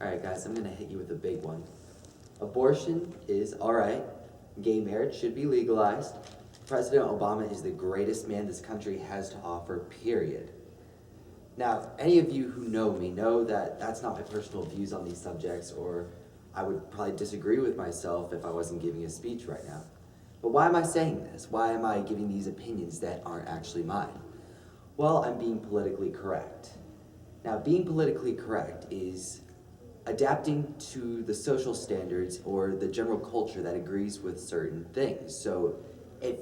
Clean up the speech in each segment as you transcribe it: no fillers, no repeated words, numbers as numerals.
Alright guys, I'm gonna hit you with a big one. Abortion is alright. Gay marriage should be legalized. President Obama is the greatest man this country has to offer, period. Now, any of you who know me know that that's not my personal views on these subjects, or I would probably disagree with myself if I wasn't giving a speech right now. But why am I saying this? Why am I giving these opinions that aren't actually mine? Well, I'm being politically correct. Now, being politically correct is adapting to the social standards or the general culture that agrees with certain things. So if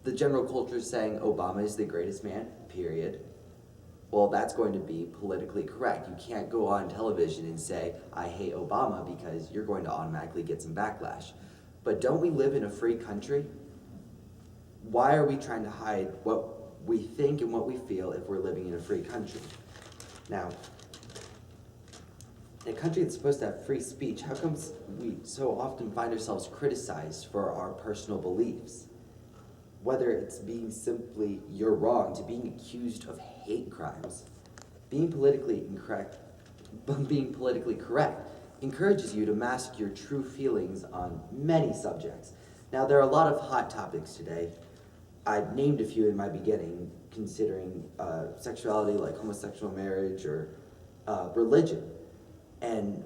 the general culture is saying Obama is the greatest man, period, well, that's going to be politically correct. You can't go on television and say, I hate Obama, because you're going to automatically get some backlash. But don't we live in a free country? Why are we trying to hide what we think and what we feel if we're living in a free country? Now, in a country that's supposed to have free speech, how comes we so often find ourselves criticized for our personal beliefs? Whether it's being simply, you're wrong, to being accused of hate crimes, being politically correct encourages you to mask your true feelings on many subjects. Now, there are a lot of hot topics today. I named a few in my beginning, considering sexuality, like homosexual marriage, or religion. And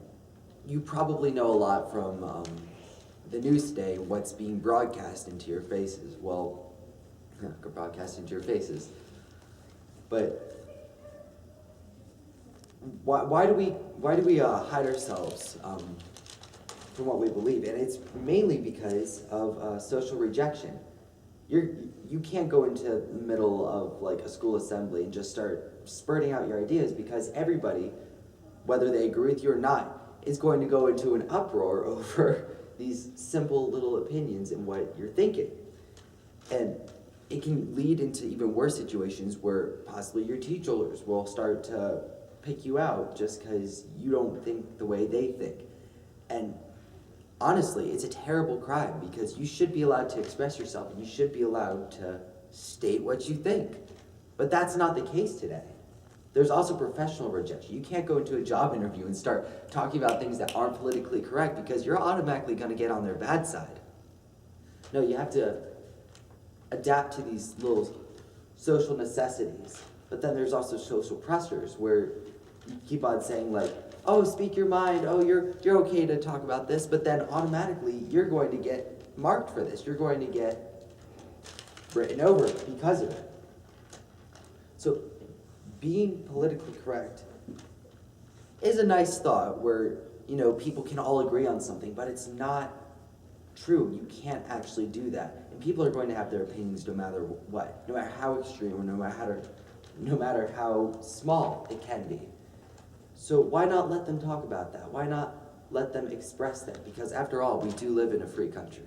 you probably know a lot from the news today, what's being broadcast into your faces. Well, broadcast into your faces. But why do we hide ourselves from what we believe? And it's mainly because of social rejection. You can't go into the middle of like a school assembly and just start spurting out your ideas, because everybody, whether they agree with you or not, is going to go into an uproar over these simple little opinions and what you're thinking. And it can lead into even worse situations where possibly your teachers will start to pick you out just because you don't think the way they think. And honestly, it's a terrible crime, because you should be allowed to express yourself and you should be allowed to state what you think. But that's not the case today. There's also professional rejection. You can't go into a job interview and start talking about things that aren't politically correct, because you're automatically going to get on their bad side. No, you have to adapt to these little social necessities. But then there's also social pressures where you keep on saying like, oh, speak your mind, oh, you're okay to talk about this, but then automatically you're going to get marked for this. You're going to get written over because of it. So being politically correct is a nice thought where, people can all agree on something, but it's not true. You can't actually do that. And people are going to have their opinions no matter what, no matter how extreme or no matter how small it can be. So why not let them talk about that? Why not let them express that? Because after all, we do live in a free country.